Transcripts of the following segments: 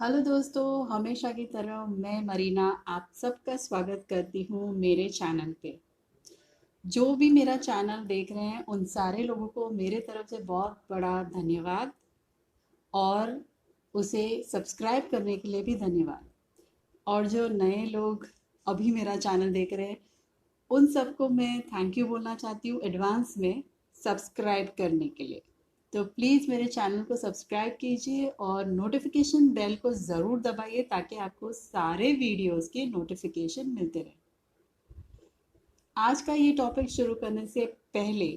Hello दोस्तों, हमेशा की तरह मैं मरीना आप सबका स्वागत करती हूँ मेरे चैनल पे। जो भी मेरा चैनल देख रहे हैं उन सारे लोगों को मेरे तरफ से बहुत बड़ा धन्यवाद और उसे सब्सक्राइब करने के लिए भी धन्यवाद। और जो नए लोग अभी मेरा चैनल देख रहे हैं उन सबको मैं थैंक यू बोलना चाहती हूँ एडवांस में सब्सक्राइब करने के लिए। तो प्लीज़ मेरे चैनल को सब्सक्राइब कीजिए और नोटिफिकेशन बेल को ज़रूर दबाइए ताकि आपको सारे वीडियोस के नोटिफिकेशन मिलते रहे। आज का ये टॉपिक शुरू करने से पहले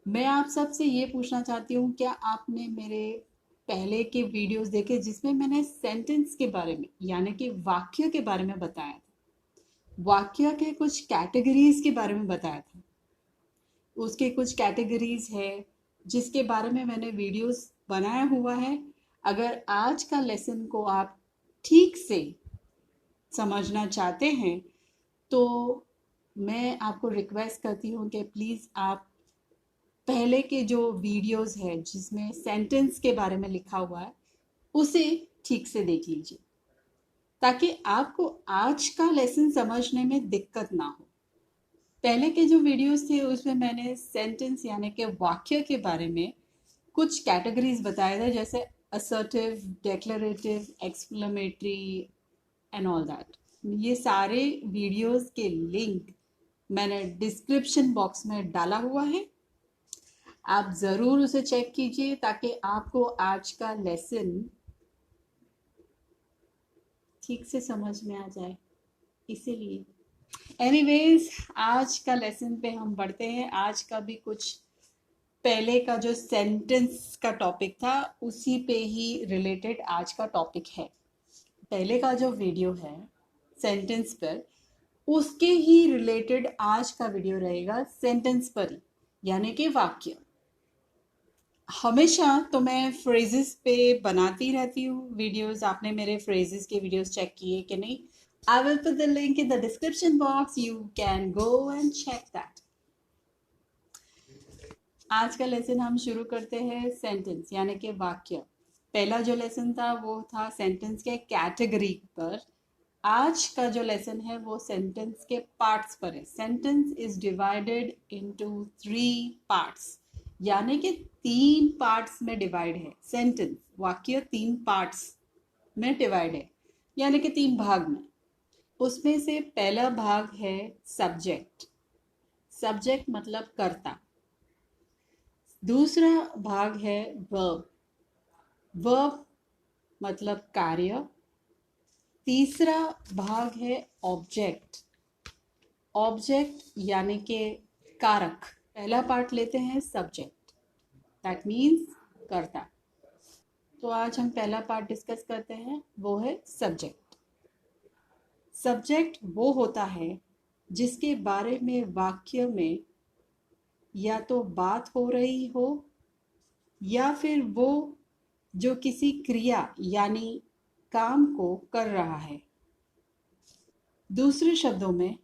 मैं आप सबसे ये पूछना चाहती हूँ, क्या आपने मेरे पहले के वीडियोस देखे जिसमें मैंने सेंटेंस के बारे में यानी कि वाक्य के बारे में बताया था। वाक्य के कुछ कैटेगरीज के बारे में बताया था। उसके कुछ कैटेगरीज है जिसके बारे में मैंने वीडियोस बनाया हुआ है। अगर आज का लेसन को आप ठीक से समझना चाहते हैं तो मैं आपको रिक्वेस्ट करती हूँ कि प्लीज़ आप पहले के जो वीडियोस है जिसमें सेंटेंस के बारे में लिखा हुआ है उसे ठीक से देख लीजिए ताकि आपको आज का लेसन समझने में दिक्कत ना हो। पहले के जो वीडियोस थे उसमें मैंने सेंटेंस यानी कि वाक्य के बारे में कुछ कैटेगरीज बताए थे, जैसे assertive, declarative, exclamatory and all that. ये सारे वीडियोस के लिंक मैंने डिस्क्रिप्शन बॉक्स में डाला हुआ है। आप ज़रूर उसे चेक कीजिए ताकि आपको आज का लेसन ठीक से समझ में आ जाए। इसीलिए एनीवेज आज का लेसन पे हम बढ़ते हैं। आज का भी कुछ पहले का जो सेंटेंस का टॉपिक था उसी पे ही रिलेटेड आज का टॉपिक है। पहले का जो वीडियो है सेंटेंस पर उसके ही रिलेटेड आज का वीडियो रहेगा सेंटेंस पर ही यानी कि वाक्य। हमेशा तो मैं फ्रेजेस पे बनाती रहती हूँ वीडियोस। आपने मेरे फ्रेजेस के वीडियोस चेक किए कि नहीं? I will put the link in the description box, you can go and check that. आज का लेसन हम शुरू करते हैं सेंटेंस यानी कि वाक्य। पहला जो लेसन था वो था सेंटेंस के कैटेगरी पर। आज का जो लेसन है वो सेंटेंस के पार्ट्स पर है। Sentence is divided into 3 parts यानी कि 3 पार्ट्स में डिवाइड है। सेंटेंस वाक्य 3 पार्ट्स में डिवाइड है यानी कि 3 भाग में। उसमें से पहला भाग है सब्जेक्ट। सब्जेक्ट मतलब कर्ता। दूसरा भाग है वर्ब। वर्ब मतलब कार्य। तीसरा भाग है ऑब्जेक्ट। ऑब्जेक्ट यानी कि कारक। पहला पार्ट लेते हैं सब्जेक्ट, दैट मीन्स कर्ता। तो आज हम पहला पार्ट डिस्कस करते हैं, वो है सब्जेक्ट। सब्जेक्ट वो होता है जिसके बारे में वाक्य में या तो बात हो रही हो या फिर वो जो किसी क्रिया यानी काम को कर रहा है। दूसरे शब्दों में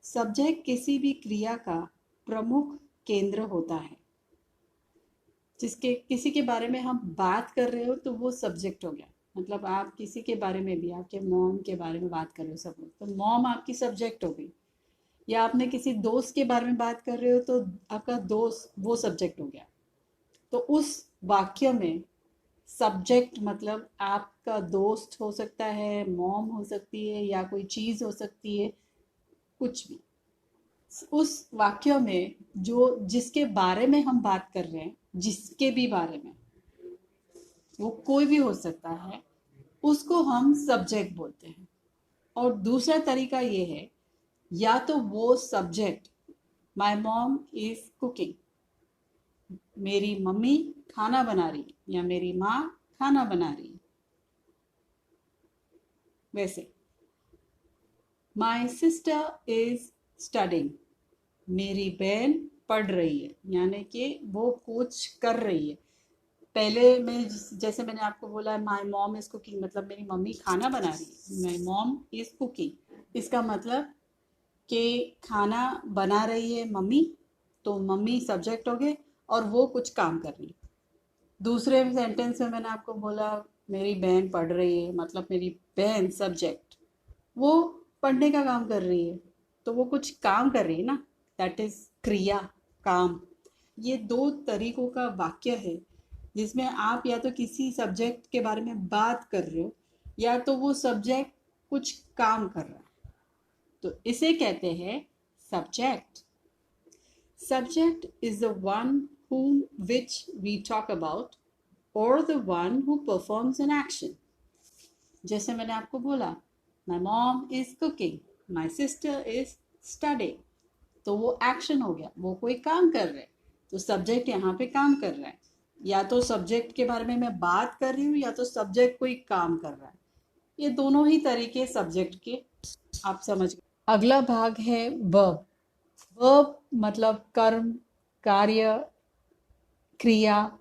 सब्जेक्ट किसी भी क्रिया का प्रमुख केंद्र होता है। जिसके किसी के बारे में हम बात कर रहे हो तो वो सब्जेक्ट हो गया। मतलब आप किसी के बारे में भी, आपके मॉम के बारे में बात कर रहे हो सब लोग, तो मॉम आपकी सब्जेक्ट हो गई। या आपने किसी दोस्त के बारे में बात कर रहे हो तो आपका दोस्त वो सब्जेक्ट हो गया। तो उस वाक्य में सब्जेक्ट मतलब आपका दोस्त हो सकता है, मॉम हो सकती है, या कोई चीज़ हो सकती है, कुछ भी। उस वाक्य में जो जिसके बारे में हम बात कर रहे हैं, जिसके भी बारे में, वो कोई भी हो सकता है, उसको हम सब्जेक्ट बोलते हैं। और दूसरा तरीका ये है, या तो वो subject my mom is cooking, मेरी मम्मी खाना बना रही, या मेरी माँ खाना बना रही। वैसे माय सिस्टर इज स्टडिंग, मेरी बहन पढ़ रही है, यानी कि वो कुछ कर रही है। पहले में जैसे मैंने आपको बोला माय मॉम इज कुकिंग मतलब मेरी मम्मी खाना बना रही है। माय मॉम इज कुकिंग इसका मतलब कि खाना बना रही है मम्मी, तो मम्मी सब्जेक्ट हो गए और वो कुछ काम कर रही है। दूसरे सेंटेंस में मैंने आपको बोला मेरी बहन पढ़ रही है, मतलब मेरी बहन सब्जेक्ट, वो पढ़ने का काम कर रही है, तो वो कुछ काम कर रही है ना, दैट इज क्रिया, काम। ये दो तरीकों का वाक्य है जिसमें आप या तो किसी सब्जेक्ट के बारे में बात कर रहे हो या तो वो सब्जेक्ट कुछ काम कर रहा है, तो इसे कहते हैं subject. Subject is the one whom which we talk about or the one who performs an action. जैसे मैंने आपको बोला, my mom is cooking, my sister is studying, तो वो एक्शन हो गया, वो कोई काम कर रहे हैं, तो सब्जेक्ट यहाँ पे काम कर रहा है। या तो सब्जेक्ट के बारे में मैं बात कर रही हूँ या तो सब्जेक्ट कोई काम कर रहा है। ये दोनों ही तरीके सब्जेक्ट के, आप समझ गए। अगला भाग है वर्ब। वर्ब मतलब कर्म, कार्य, क्रिया,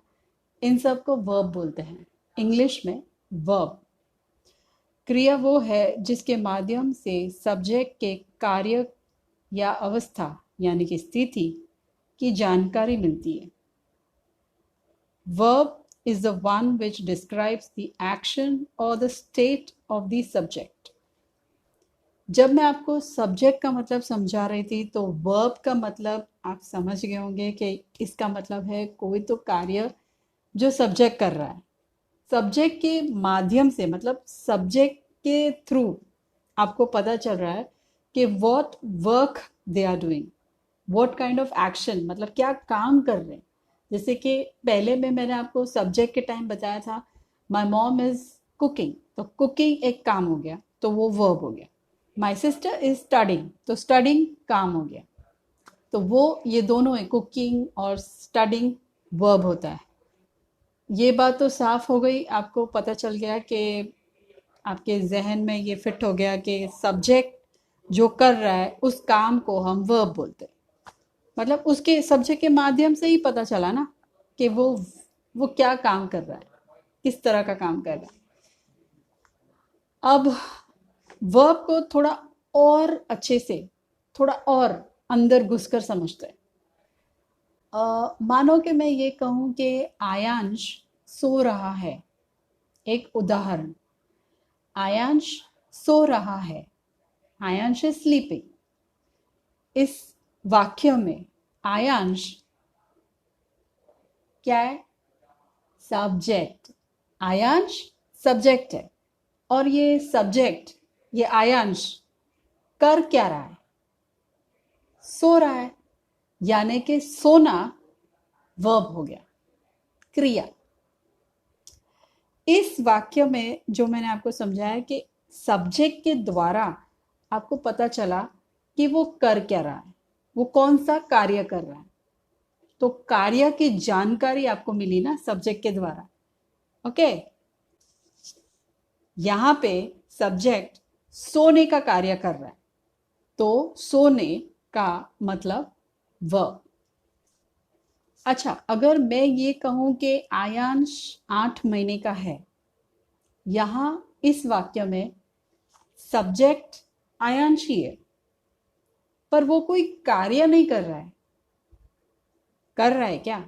इन सब को वर्ब बोलते हैं इंग्लिश में। वर्ब क्रिया वो है जिसके माध्यम से सब्जेक्ट के कार्य या अवस्था यानी कि स्थिति की जानकारी मिलती है। Verb is the one which describes the action or the state of the subject. जब मैं आपको सब्जेक्ट का मतलब समझा रही थी तो वर्ब का मतलब आप समझ गए होंगे कि इसका मतलब है कोई तो कार्य जो सब्जेक्ट कर रहा है। सब्जेक्ट के माध्यम से मतलब सब्जेक्ट के थ्रू आपको पता चल रहा है कि what work they are doing, what kind of action, मतलब क्या काम कर रहे हैं। जैसे कि पहले में मैंने आपको सब्जेक्ट के टाइम बताया था माय मॉम इज कुकिंग, तो कुकिंग एक काम हो गया, तो वो वर्ब हो गया। माय सिस्टर इज स्टडिंग, तो स्टडिंग काम हो गया, तो वो ये दोनों है, कुकिंग और स्टडिंग वर्ब होता है। ये बात तो साफ हो गई, आपको पता चल गया कि आपके जहन में ये फिट हो गया कि सब्जेक्ट जो कर रहा है उस काम को हम वर्ब बोलते हैं। मतलब उसके सब्जेक्ट के माध्यम से ही पता चला ना कि वो क्या काम कर रहा है, किस तरह का काम कर रहा है। अब वर्ब को थोड़ा और अच्छे से, थोड़ा और अंदर घुसकर समझते हैं। मानो कि मैं ये कहूँ कि आयांश सो रहा है। एक उदाहरण, आयांश सो रहा है, आयांश इज स्लीपिंग। इस वाक्य में आयांश क्या है? सब्जेक्ट। आयांश सब्जेक्ट है और ये सब्जेक्ट, ये आयांश कर क्या रहा है? सो रहा है, यानी कि सोना वर्ब हो गया, क्रिया। इस वाक्य में जो मैंने आपको समझाया कि सब्जेक्ट के द्वारा आपको पता चला कि वो कर क्या रहा है, वो कौन सा कार्य कर रहा है, तो कार्य की जानकारी आपको मिली ना सब्जेक्ट के द्वारा। ओके, यहां पे सब्जेक्ट सोने का कार्य कर रहा है, तो सोने का मतलब वर्ब। अच्छा, अगर मैं ये कहूं कि आयांश 8 महीने का है, यहां इस वाक्य में सब्जेक्ट आयांश ही है, पर वो कोई कार्य नहीं कर रहा है। कर रहा है क्या?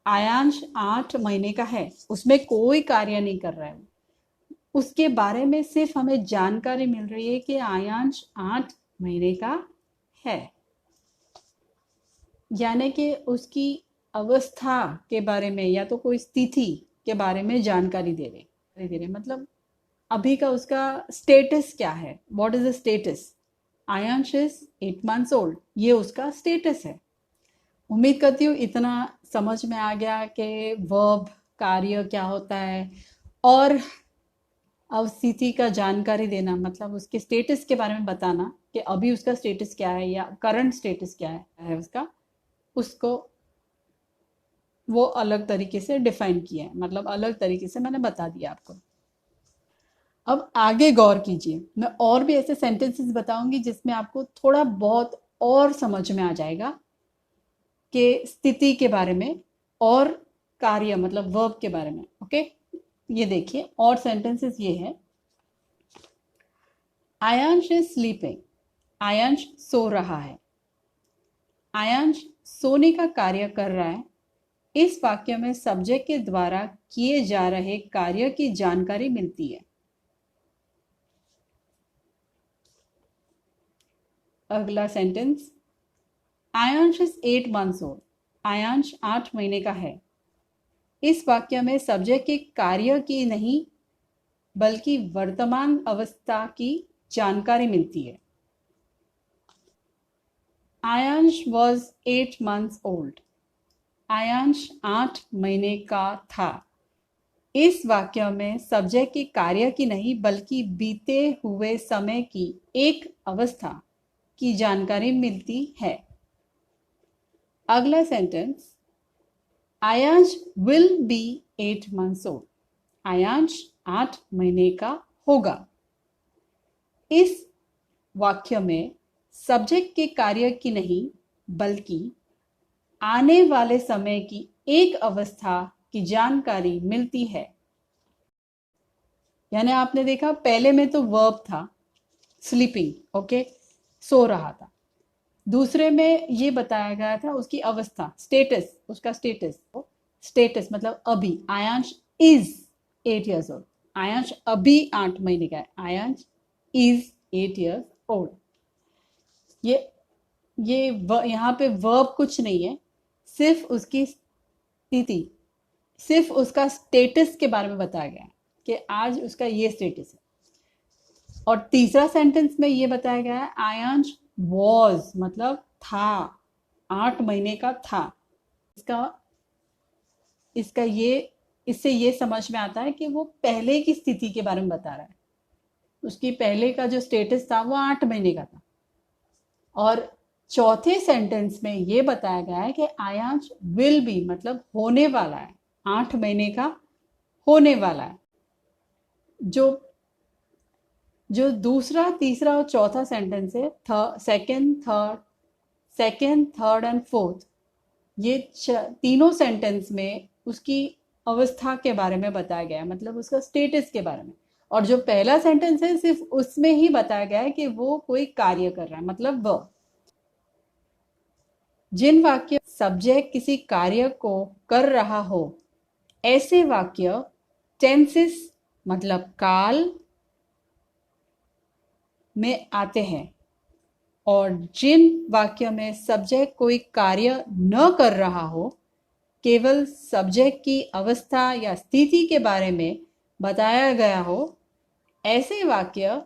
आयांश 8 महीने का है, उसमें कोई कार्य नहीं कर रहा है। उसके बारे में सिर्फ हमें जानकारी मिल रही है कि आयांश 8 महीने का है, यानी कि उसकी अवस्था के बारे में या तो कोई स्थिति के बारे में जानकारी दे रहे मतलब अभी का उसका स्टेटस क्या है, what is the status. Aayansh is 8 months old, ये उसका स्टेटस है। उम्मीद करती हूँ इतना समझ में आ गया कि वर्ब कार्य क्या होता है, और अवस्थिति का जानकारी देना मतलब उसके स्टेटस के बारे में बताना कि अभी उसका स्टेटस क्या है या करंट स्टेटस क्या है उसका, उसको वो अलग तरीके से डिफाइन किया है, मतलब अलग तरीके से मैंने बता दिया आपको। अब आगे गौर कीजिए, मैं और भी ऐसे सेंटेंसेस बताऊंगी जिसमें आपको थोड़ा बहुत और समझ में आ जाएगा कि स्थिति के बारे में और कार्य मतलब वर्ब के बारे में। ओके, ये देखिए और सेंटेंसेस ये है। आयांश इज स्लीपिंग, आयांश सो रहा है। आयांश सोने का कार्य कर रहा है, इस वाक्य में सब्जेक्ट के द्वारा किए जा रहे कार्य की जानकारी मिलती है। अगला sentence, Aayansh is 8 months old। Aayansh 8 महीने का है। इस वाक्य में सब्जेक्ट के कार्य की नहीं बल्कि वर्तमान अवस्था की जानकारी मिलती है। Aayansh was 8 months old। Aayansh 8 महीने का था। इस वाक्य में सब्जेक्ट के कार्य की नहीं बल्कि बीते हुए समय की एक अवस्था की जानकारी मिलती है। अगला sentence, Aayansh will be 8 months old। Aayansh 8 महीने का होगा। इस वाक्य में सब्जेक्ट के कार्य की नहीं बल्कि आने वाले समय की एक अवस्था की जानकारी मिलती है। यानी आपने देखा पहले में तो वर्ब था स्लीपिंग, ओके, सो रहा था। दूसरे में ये बताया गया था उसकी अवस्था, स्टेटस, उसका स्टेटस। स्टेटस मतलब अभी। Aayansh is 8 years old। Aayansh अभी 8 महीने का है। Aayansh is 8 years old। ये यहाँ पे वर्ब कुछ नहीं है, सिर्फ उसकी स्थिति, सिर्फ उसका स्टेटस के बारे में बताया गया है कि आज उसका ये स्टेटस है। और तीसरा सेंटेंस में ये बताया गया है आयांश वॉज मतलब था, 8 महीने का था। इसका ये, इससे ये समझ में आता है कि वो पहले की स्थिति के बारे में बता रहा है। उसकी पहले का जो स्टेटस था वो 8 महीने का था। और चौथे सेंटेंस में ये बताया गया है कि आयांश विल बी मतलब होने वाला है, 8 महीने का होने वाला है। जो दूसरा, तीसरा और चौथा सेंटेंस है, सेकेंड, थर्ड एंड फोर्थ, ये तीनों सेंटेंस में उसकी अवस्था के बारे में बताया गया है, मतलब उसका स्टेटस के बारे में। और जो पहला सेंटेंस है सिर्फ उसमें ही बताया गया है कि वो कोई कार्य कर रहा है, मतलब वह। जिन वाक्य सब्जेक्ट किसी कार्य को कर रहा हो ऐसे वाक्य टेंसेस मतलब काल में आते हैं। और जिन वाक्य में सब्जेक्ट कोई कार्य न कर रहा हो, केवल सब्जेक्ट की अवस्था या स्थिति के बारे में बताया गया हो, ऐसे वाक्य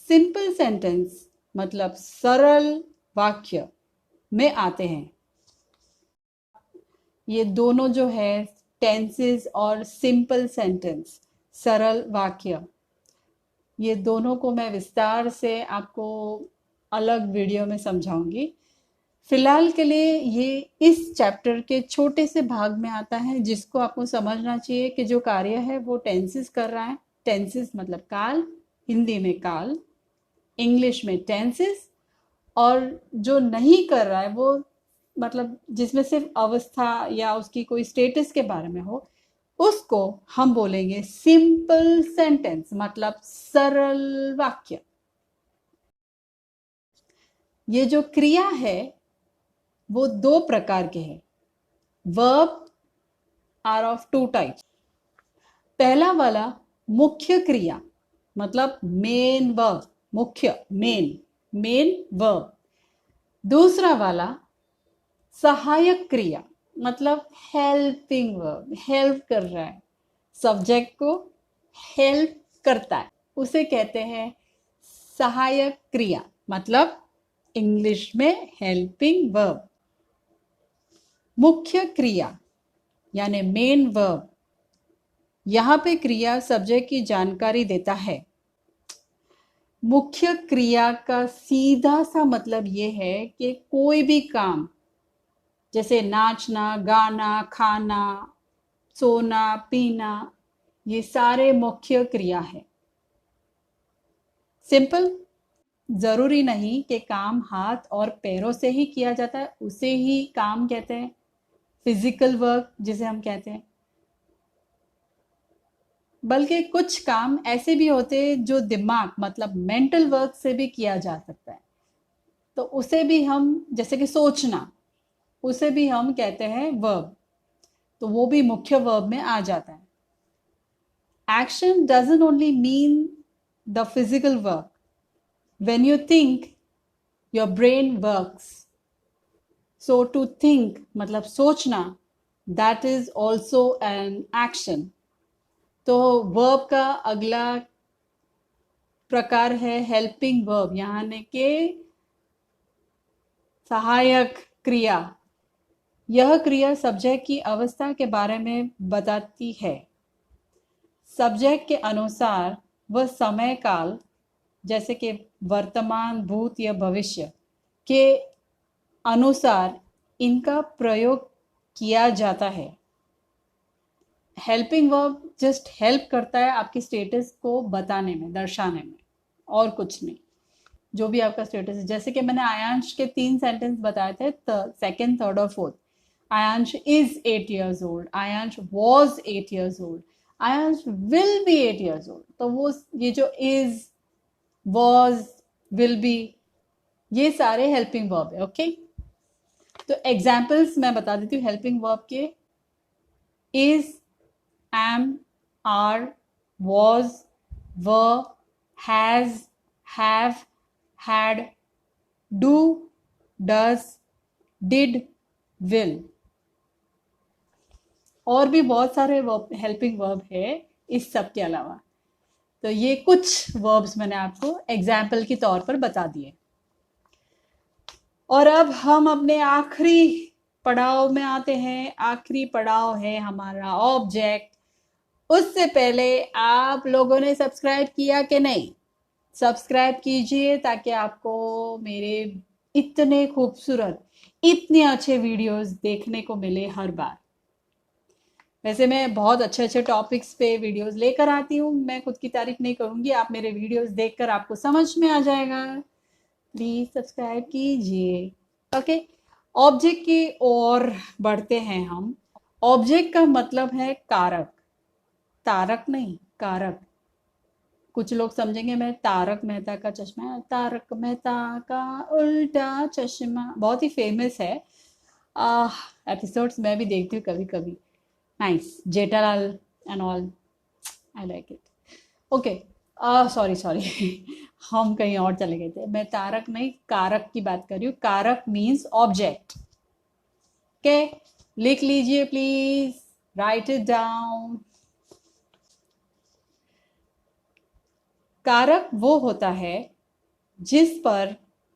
सिंपल सेंटेंस मतलब सरल वाक्य में आते हैं। ये दोनों जो है टेंसेस और सिंपल सेंटेंस, सरल वाक्य, ये दोनों को मैं विस्तार से आपको अलग वीडियो में समझाऊंगी। फिलहाल के लिए ये इस चैप्टर के छोटे से भाग में आता है जिसको आपको समझना चाहिए कि जो कार्य है वो टेंसेस कर रहा है। टेंसेस मतलब काल, हिंदी में काल, इंग्लिश में टेंसेस। और जो नहीं कर रहा है वो मतलब जिसमें सिर्फ अवस्था या उसकी कोई स्टेटस के बारे में हो, उसको हम बोलेंगे सिंपल सेंटेंस मतलब सरल वाक्य। ये जो क्रिया है वो 2 प्रकार के हैं। Verb are of 2 types. पहला वाला मुख्य क्रिया मतलब मेन वर्ब, मुख्य, मेन वर्ब। दूसरा वाला सहायक क्रिया मतलब हेल्पिंग वर्ब, हेल्प कर रहा है, सब्जेक्ट को हेल्प करता है, उसे कहते हैं सहायक क्रिया मतलब इंग्लिश में हेल्पिंग वर्ब। मुख्य क्रिया यानी मेन वर्ब, यहाँ पे क्रिया सब्जेक्ट की जानकारी देता है। मुख्य क्रिया का सीधा सा मतलब ये है कि कोई भी काम जैसे नाचना, गाना, खाना, सोना, पीना, ये सारे मुख्य क्रिया है। सिंपल, जरूरी नहीं कि काम हाथ और पैरों से ही किया जाता है उसे ही काम कहते हैं, फिजिकल वर्क जिसे हम कहते हैं। बल्कि कुछ काम ऐसे भी होते हैं जो दिमाग मतलब मेंटल वर्क से भी किया जा सकता है, तो उसे भी हम, जैसे कि सोचना, उसे भी हम कहते हैं वर्ब। तो वो भी मुख्य वर्ब में आ जाता है। Action doesn't only mean the physical work. When you think your brain works. So to think मतलब सोचना, that is also an action. तो वर्ब का अगला प्रकार है हेल्पिंग वर्ब, यानी के सहायक क्रिया। यह क्रिया सब्जेक्ट की अवस्था के बारे में बताती है। सब्जेक्ट के अनुसार वह समय काल, जैसे कि वर्तमान, भूत या भविष्य के अनुसार इनका प्रयोग किया जाता है। हेल्पिंग वर्ब जस्ट हेल्प करता है आपकी स्टेटस को बताने में, दर्शाने में, और कुछ नहीं। जो भी आपका स्टेटस है, जैसे कि मैंने आयांश के 3 सेंटेंस बताए थे, सेकंड, थर्ड और fourth. Aayansh is 8 years old, Aayansh was 8 years old, Aayansh will be 8 years old। तो वो ये जो is, was, will be, ये सारे हेल्पिंग वर्ब है। ओके, तो एग्जाम्पल्स मैं बता देती हूँ हेल्पिंग वर्ब के। is, am, are, was, were, has, have, had, do, does, did, will। और भी बहुत सारे हेल्पिंग वर्ब है इस सब के अलावा। तो ये कुछ वर्ब्स मैंने आपको एग्जाम्पल के तौर पर बता दिए। और अब हम अपने आखिरी पड़ाव में आते हैं। आखिरी पड़ाव है हमारा ऑब्जेक्ट। उससे पहले आप लोगों ने सब्सक्राइब किया कि नहीं? सब्सक्राइब कीजिए ताकि आपको मेरे इतने खूबसूरत, इतने अच्छे वीडियोस देखने को मिले हर बार। वैसे मैं बहुत अच्छे अच्छे टॉपिक्स पे वीडियोस लेकर आती हूँ। मैं खुद की तारीफ नहीं करूँगी, आप मेरे वीडियोस देखकर आपको समझ में आ जाएगा। प्लीज सब्सक्राइब कीजिए। ओके, ऑब्जेक्ट की ओर बढ़ते हैं हम। ऑब्जेक्ट का मतलब है कारक, तारक नहीं, कारक। कुछ लोग समझेंगे मैं तारक मेहता का चश्मा, तारक मेहता का उल्टा चश्मा बहुत ही फेमस है। एपिसोड्स मैं भी देखती हूँ कभी कभी। Nice, Jethalal and all, I like it. Okay, sorry sorry हम कहीं और चले गए थे। मैं तारक नहीं, कारक की बात कर रही हूँ। कारक मीन्स ऑब्जेक्ट। ओके, लिख लीजिए प्लीज, राइट इट डाउन। कारक वो होता है जिस पर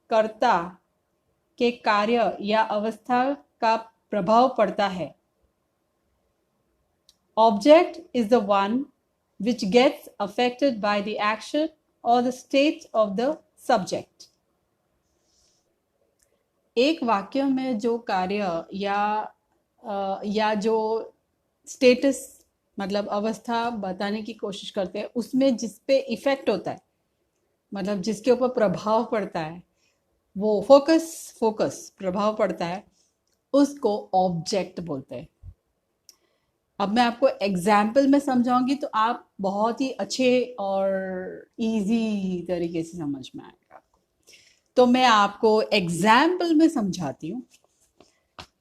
कर्ता के कार्य या अवस्था का प्रभाव पड़ता है। Object is the one which gets affected by the action or the state of the subject। एक वाक्य में जो कार्य या जो स्टेटस मतलब अवस्था बताने की कोशिश करते हैं, उसमें जिस पे इफेक्ट होता है, मतलब जिसके ऊपर प्रभाव पड़ता है, वो फोकस प्रभाव पड़ता है, उसको ऑब्जेक्ट बोलते हैं। अब मैं आपको एग्जाम्पल में समझाऊंगी तो आप बहुत ही अच्छे और इजी तरीके से समझ में आएगा आपको। तो मैं आपको एग्जाम्पल में समझाती हूँ।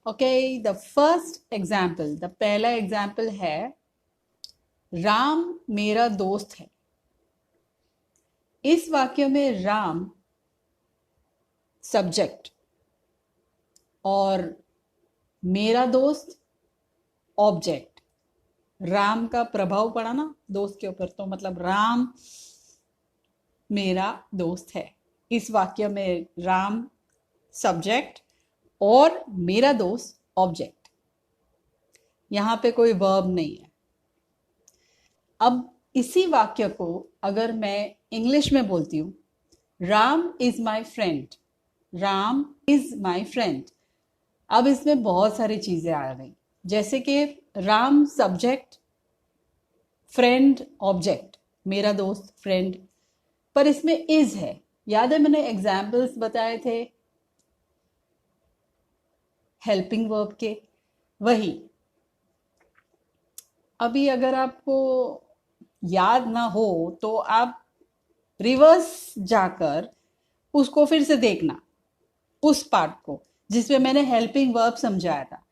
Okay, the first example, the पहला एग्जाम्पल है, राम मेरा दोस्त है। इस वाक्य में राम सब्जेक्ट और मेरा दोस्त ऑब्जेक्ट। राम का प्रभाव पड़ा ना दोस्त के ऊपर, तो मतलब राम मेरा दोस्त है। इस वाक्य में राम सब्जेक्ट और मेरा दोस्त ऑब्जेक्ट। यहां पे कोई वर्ब नहीं है। अब इसी वाक्य को अगर मैं इंग्लिश में बोलती हूँ, Ram is my friend, Ram is my friend. अब इसमें बहुत सारी चीजें आ गई, जैसे कि राम सब्जेक्ट, फ्रेंड ऑब्जेक्ट, मेरा दोस्त फ्रेंड, पर इसमें इज है। याद है मैंने एग्जाम्पल्स बताए थे हेल्पिंग वर्ब के, वही। अभी अगर आपको याद ना हो तो आप रिवर्स जाकर उसको फिर से देखना, उस पार्ट को जिसमें मैंने हेल्पिंग वर्ब समझाया था।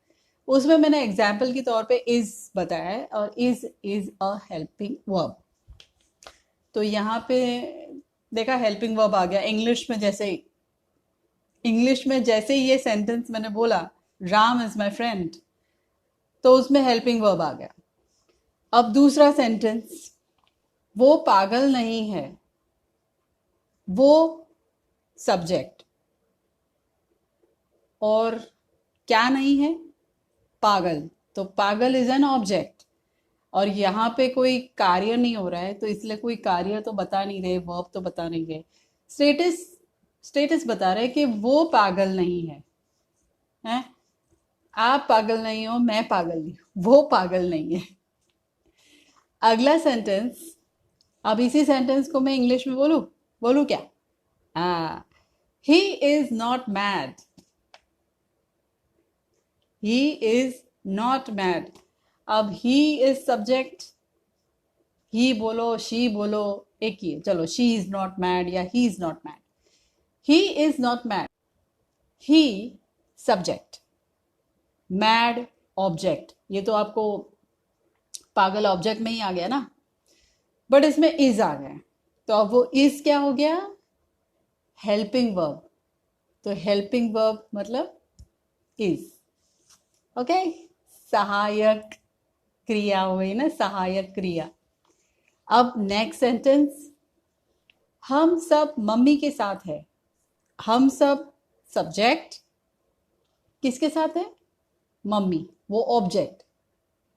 उसमें मैंने एग्जाम्पल के तौर पे इज बताया है, और इज अ हेल्पिंग वर्ब। तो यहाँ पे देखा हेल्पिंग वर्ब आ गया। इंग्लिश में जैसे ही ये सेंटेंस मैंने बोला, राम इज माई फ्रेंड, तो उसमें हेल्पिंग वर्ब आ गया। अब दूसरा सेंटेंस, वो पागल नहीं है, वो सब्जेक्ट, और क्या नहीं है, पागल, तो पागल इज एन ऑब्जेक्ट। और यहाँ पे कोई कार्य नहीं हो रहा है, तो इसलिए कोई कार्य तो बता नहीं रहे, वर्ब तो बता नहीं रहे। स्टेटस स्टेटस बता रहे कि वो पागल नहीं है, हैं? आप पागल नहीं हो, मैं पागल नहीं हूं, वो पागल नहीं है। अगला सेंटेंस, अब इसी सेंटेंस को मैं इंग्लिश में बोलू क्या? He is not mad, he is not mad. अब ही इज सब्जेक्ट, ही बोलो शी बोलो एक ही है, चलो शी इज नॉट मैड या he is not mad. He is not mad, he subject, mad object. ये तो आपको पागल ऑब्जेक्ट में ही आ गया ना, बट इसमें इज आ गया, तो अब वो इज क्या हो गया? Helping verb. तो हेल्पिंग वर्ब मतलब इज। ओके, सहायक क्रिया हो गई ना, सहायक क्रिया। अब नेक्स्ट सेंटेंस, हम सब मम्मी के साथ है। हम सब सब्जेक्ट, किसके साथ है? मम्मी, वो ऑब्जेक्ट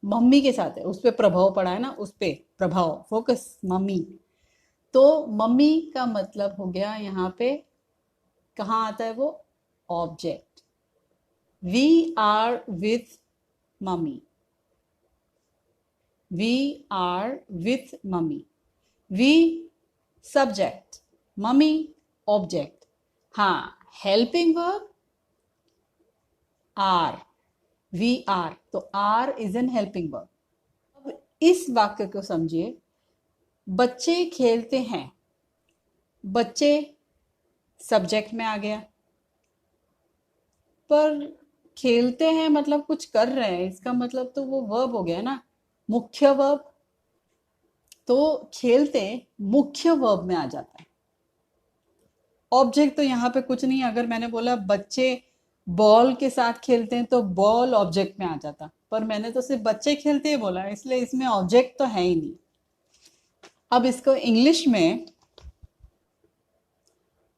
मम्मी के साथ है, उस पर प्रभाव पड़ा है ना, उस पे प्रभाव, फोकस मम्मी। तो मम्मी का मतलब हो गया यहाँ पे, कहाँ आता है वो? Object. We are with mummy, we are with mummy. We subject, mummy object. हाँ, helping verb are, we are, तो are is an helping verb. अब इस वाक्य को समझिए, बच्चे खेलते हैं, बच्चे सब्जेक्ट में आ गया, पर खेलते हैं मतलब कुछ कर रहे हैं, इसका मतलब तो वो वर्ब हो गया ना, मुख्य वर्ब। तो खेलते मुख्य वर्ब में आ जाता है। ऑब्जेक्ट तो यहाँ पे कुछ नहीं, अगर मैंने बोला बच्चे बॉल के साथ खेलते हैं तो बॉल ऑब्जेक्ट में आ जाता, पर मैंने तो सिर्फ बच्चे खेलते ही बोला, इसलिए इसमें ऑब्जेक्ट तो है ही नहीं। अब इसको इंग्लिश में,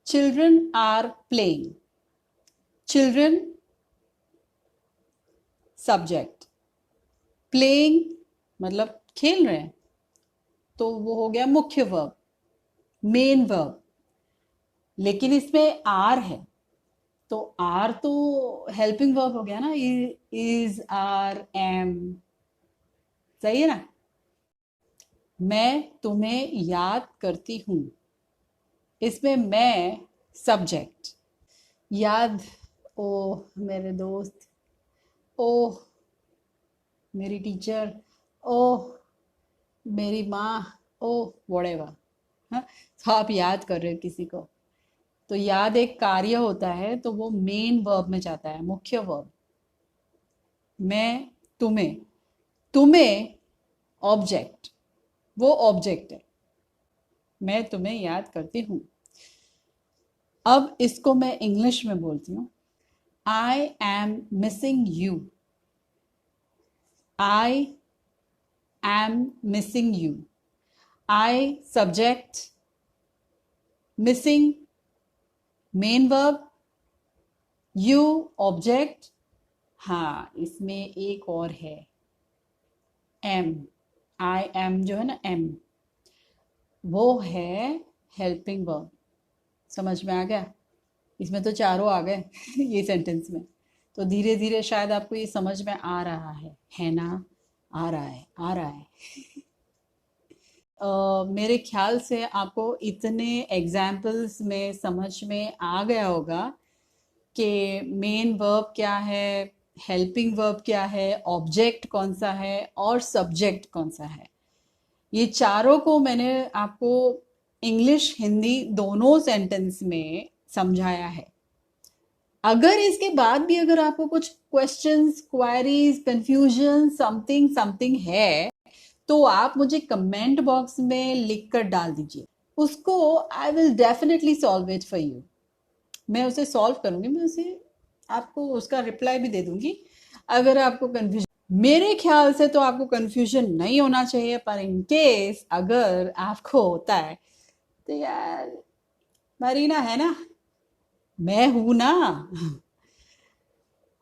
children are playing, children subject, playing मतलब खेल रहे हैं, तो वो हो गया मुख्य वर्ब, मेन वर्ब। लेकिन इसमें आर है, तो आर तो हेल्पिंग वर्ब हो गया ना, इज आर एम, सही है ना? मैं तुम्हें याद करती हूँ, इसमें मैं सब्जेक्ट, याद, ओ मेरे दोस्त, ओ मेरी टीचर, ओ मेरी माँ, ओ व्हाटएवर। हाँ, तो आप याद कर रहे हो किसी को, तो याद एक कार्य होता है, तो वो मेन वर्ब में जाता है, मुख्य वर्ब। मैं तुम्हें, तुम्हें ऑब्जेक्ट, वो ऑब्जेक्ट है, मैं तुम्हें याद करती हूँ। अब इसको मैं इंग्लिश में बोलती हूँ, I am missing you, I am missing you. I subject, missing main verb, you object. हाँ, इसमें एक और है, एम, आई एम जो है ना, एम, वो है हेल्पिंग वर्ब। समझ में आ गया? इसमें तो चारों आ गए ये सेंटेंस में। तो धीरे धीरे शायद आपको ये समझ में आ रहा है ना? आ रहा है, आ रहा है। मेरे ख्याल से आपको इतने एग्जाम्पल्स में समझ में आ गया होगा कि मेन वर्ब क्या है, हेल्पिंग वर्ब क्या है, ऑब्जेक्ट कौन सा है और सब्जेक्ट कौन सा है। ये चारों को मैंने आपको इंग्लिश हिंदी दोनों सेंटेंस में समझाया है। अगर इसके बाद भी अगर आपको कुछ questions, queries, confusion, something something है, तो आप मुझे कमेंट बॉक्स में लिख कर डाल दीजिए। उसको I will definitely solve it for you. मैं उसे सॉल्व करूंगी, मैं उसे आपको उसका रिप्लाई भी दे दूंगी। अगर आपको कंफ्यूजन, मेरे ख्याल से तो आपको कंफ्यूजन नहीं होना चाहिए, पर इन केस अगर आपको होता है तो यार, मरीना है ना, मैं हूं ना।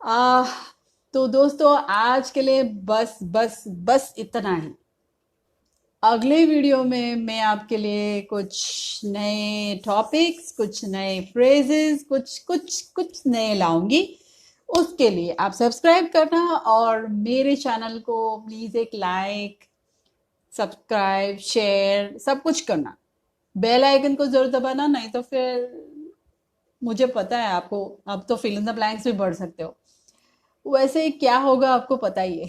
आ तो दोस्तों, आज के लिए बस बस बस इतना ही। अगले वीडियो में मैं आपके लिए कुछ नए टॉपिक्स, कुछ नए फ्रेजेस, कुछ कुछ कुछ नए लाऊंगी। उसके लिए आप सब्सक्राइब करना और मेरे चैनल को प्लीज़ एक लाइक, सब्सक्राइब, शेयर सब कुछ करना। बेल आइकन को जरूर दबाना, नहीं तो फिर मुझे पता है आपको, अब तो फिल इन द ब्लैंक्स भी बढ़ सकते हो। वैसे क्या होगा आपको पता ही है।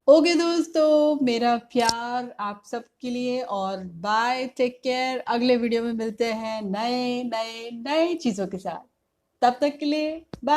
ओके दोस्तों, मेरा प्यार आप सबके लिए, और बाय, टेक केयर। अगले वीडियो में मिलते हैं नए नए नए चीज़ों के साथ। तब तक के लिए बाय।